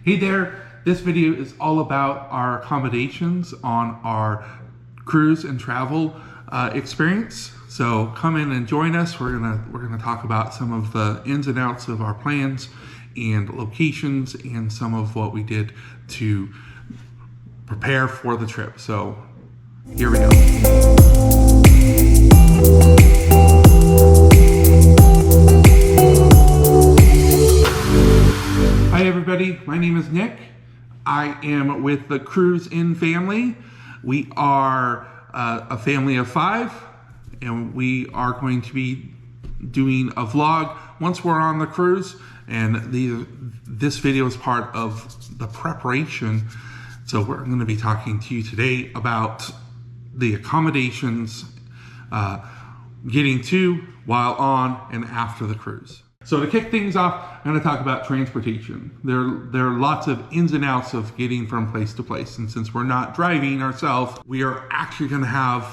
Hey there, this video is all about our accommodations on our cruise and travel experience. So come in and join us. We're gonna talk about some of the ins and outs of our plans and locations and some of what we did to prepare for the trip. So here we go. Hi everybody, my name is Nick. I am with the Cruise In family. We are a family of 5, and we are going to be doing a vlog once we're on the cruise, and this video is part of the preparation. So we're going to be talking to you today about the accommodations, getting to, while on, and after the cruise. So to kick things off, I'm going to talk about transportation. There are lots of ins and outs of getting from place to place. And since we're not driving ourselves, we are actually going to have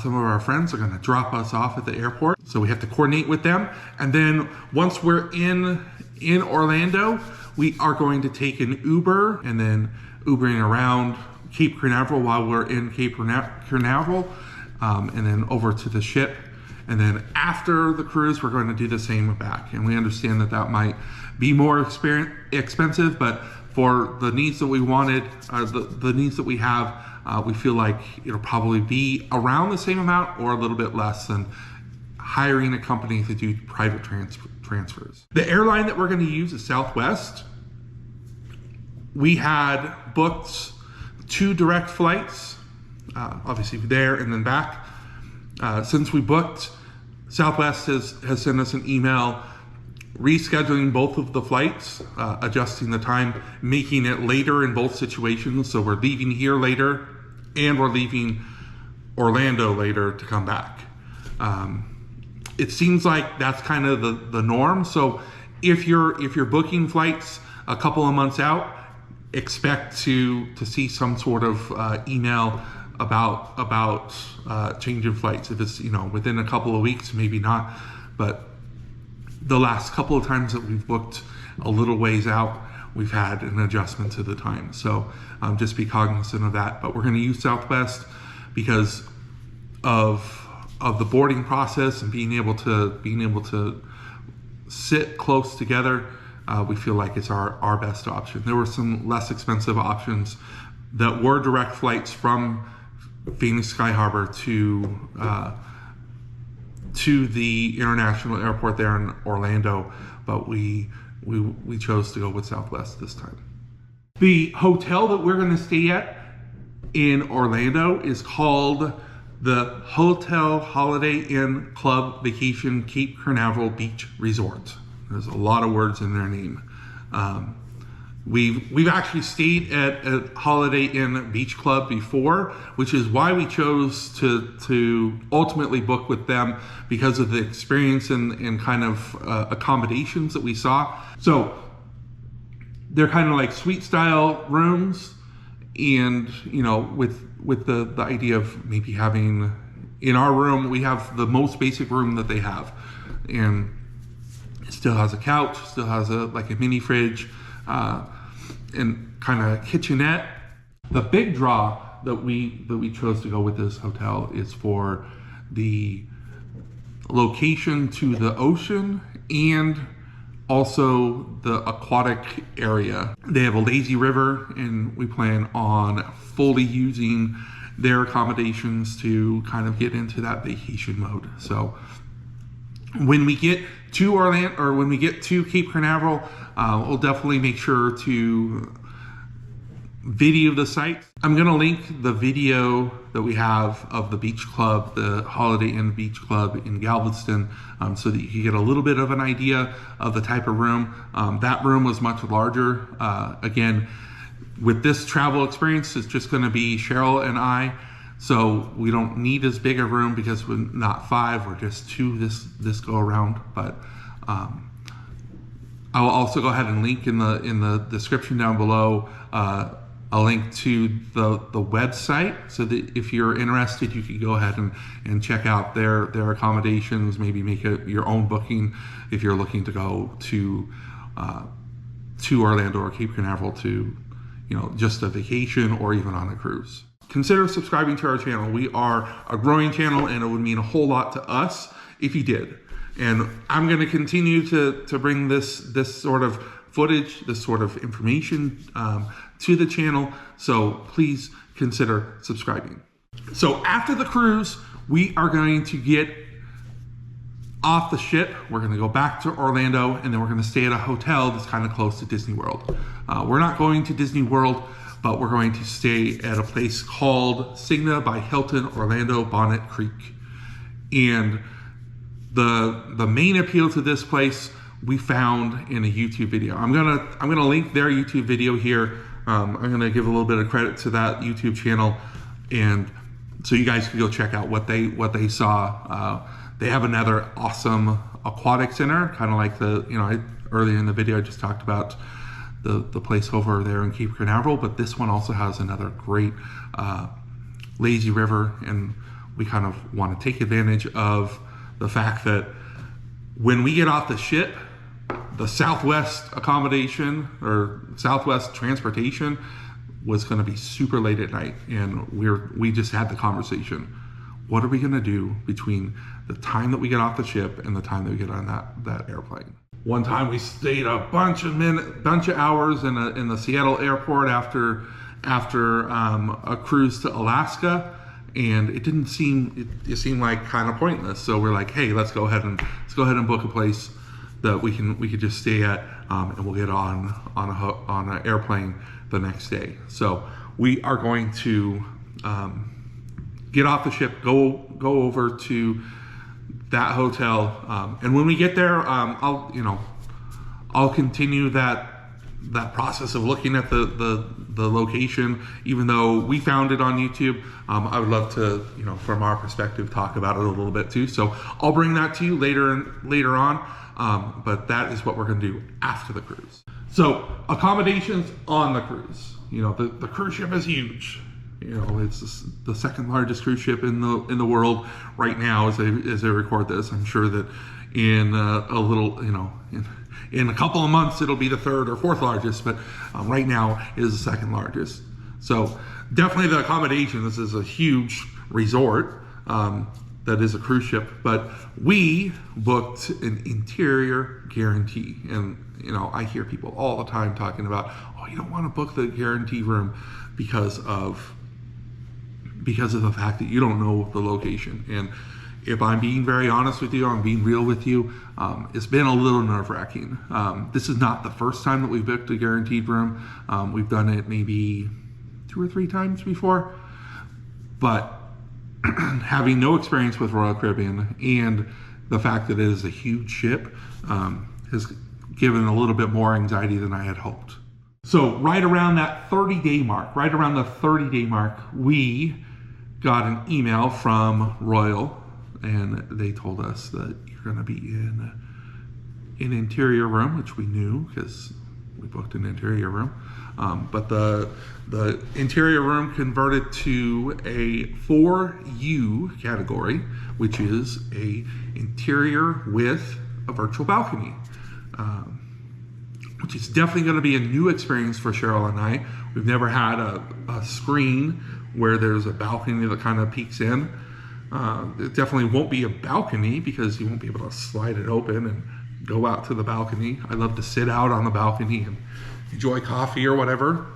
some of our friends are going to drop us off at the airport. So we have to coordinate with them. And then once we're in Orlando, we are going to take an Uber and then Ubering around Cape Canaveral while we're in Cape Canaveral, and then over to the ship. And then after the cruise, we're going to do the same back. And we understand that that might be more expensive, but for the needs that we wanted, the needs that we have, we feel like it'll probably be around the same amount or a little bit less than hiring a company to do private transfers. The airline that we're going to use is Southwest. We had booked 2 direct flights, obviously there and then back. Since we booked, Southwest has sent us an email rescheduling both of the flights, adjusting the time, making it later in both situations. So we're leaving here later and we're leaving Orlando later to come back. It seems like that's kind of the norm. So if you're booking flights a couple of months out, expect to see some sort of email about change in flights. If it's within a couple of weeks, maybe not, but the last couple of times that we've booked a little ways out, we've had an adjustment to the time. So just be cognizant of that. But we're going to use Southwest because of the boarding process and being able to sit close together. We feel like it's our best option. There were some less expensive options that were direct flights from Phoenix Sky Harbor to the international airport there in Orlando, but we chose to go with Southwest this time. The hotel that we're going to stay at in Orlando is called the Hotel Holiday Inn Club Vacation Cape Canaveral Beach Resort. There's a lot of words in their name. We've actually stayed at Holiday Inn Beach Club before, which is why we chose to ultimately book with them, because of the experience and kind of accommodations that we saw. So they're kind of like suite style rooms, and with the idea of maybe having, in our room we have the most basic room that they have, and it still has a couch, still has a mini fridge, and kind of kitchenette. The big draw that we chose to go with this hotel is for the location to the ocean and also the aquatic area. They have a lazy river, and we plan on fully using their accommodations to kind of get into that vacation mode. So when we get to Orlando, or when we get to Cape Canaveral, we'll definitely make sure to video the site. I'm going to link the video that we have of the beach club, the Holiday Inn Beach Club in Galveston, so that you can get a little bit of an idea of the type of room. That room was much larger. Again, with this travel experience, it's just going to be Cheryl and I. So we don't need as big a room because we're not 5, we're just 2 this go around. But I'll also go ahead and link in the description down below a link to the website, so that if you're interested, you can go ahead and check out their accommodations, maybe make your own booking if you're looking to go to to Orlando or Cape Canaveral to, just a vacation or even on a cruise. Consider subscribing to our channel. We are a growing channel, and it would mean a whole lot to us if you did. And I'm going to continue to bring this sort of footage, this sort of information to the channel. So please consider subscribing. So after the cruise, we are going to get off the ship. We're going to go back to Orlando, and then we're going to stay at a hotel that's kind of close to Disney World. We're not going to Disney World, but we're going to stay at a place called Signia by Hilton, Orlando, Bonnet Creek. And the main appeal to this place we found in a YouTube video. I'm gonna link their YouTube video here. I'm gonna give a little bit of credit to that YouTube channel, and so you guys can go check out what they saw. They have another awesome aquatic center, kind of like earlier in the video I just talked about the place over there in Cape Canaveral, but this one also has another great lazy river, and we kind of want to take advantage of the fact that when we get off the ship, the Southwest accommodation or Southwest transportation was going to be super late at night, and we just had the conversation. What are we going to do between the time that we get off the ship and the time that we get on that airplane? One time we stayed a bunch of hours in the Seattle airport after a cruise to Alaska, and it seemed like kind of pointless. So we're like, hey, let's go ahead and book a place that we could just stay at, and we'll get on an airplane the next day. So we are going to get off the ship, go over to that hotel, and when we get there, I'll continue that process of looking at the location. Even though we found it on YouTube, I would love to, from our perspective, talk about it a little bit too. So I'll bring that to you later on. But that is what we're going to do after the cruise. So accommodations on the cruise. The cruise ship is huge. It's the second largest cruise ship in the world right now as I record this. I'm sure that in a little, in a couple of months it'll be the third or fourth largest, but right now it is the second largest. So definitely the accommodation. This is a huge resort that is a cruise ship, but we booked an interior guarantee, and I hear people all the time talking about, oh, you don't want to book the guarantee room because of the fact that you don't know the location. And if I'm being very honest with you, I'm being real with you, it's been a little nerve-wracking. This is not the first time that we've booked a guaranteed room. We've done it maybe 2 or 3 times before, but having no experience with Royal Caribbean and the fact that it is a huge ship has given a little bit more anxiety than I had hoped. So right around that 30-day mark, we got an email from Royal, and they told us that you're going to be in an interior room, which we knew because we booked an interior room. But the interior room converted to a 4U category, which is a interior with a virtual balcony, which is definitely going to be a new experience for Cheryl and I. We've never had a screen where there's a balcony that kind of peeks in. It definitely won't be a balcony because you won't be able to slide it open and go out to the balcony. I love to sit out on the balcony and enjoy coffee or whatever.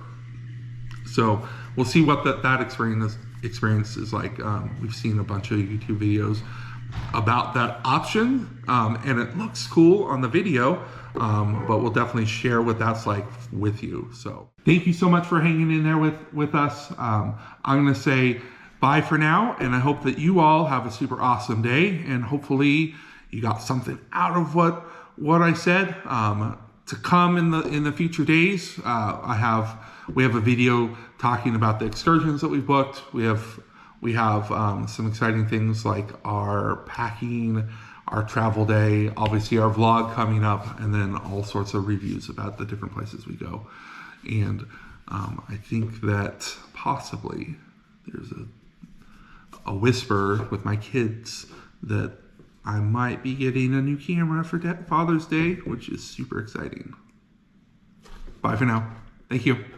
So we'll see what that experience is like. We've seen a bunch of YouTube videos about that option, and it looks cool on the video, but we'll definitely share what that's like with you. So thank you so much for hanging in there with us. I'm going to say bye for now, and I hope that you all have a super awesome day, and hopefully you got something out of what I said. To come in the future days, we have a video talking about the excursions that we booked. We have some exciting things like our packing, our travel day, obviously our vlog coming up, and then all sorts of reviews about the different places we go. And I think that possibly there's a whisper with my kids that I might be getting a new camera for Father's Day, which is super exciting. Bye for now. Thank you.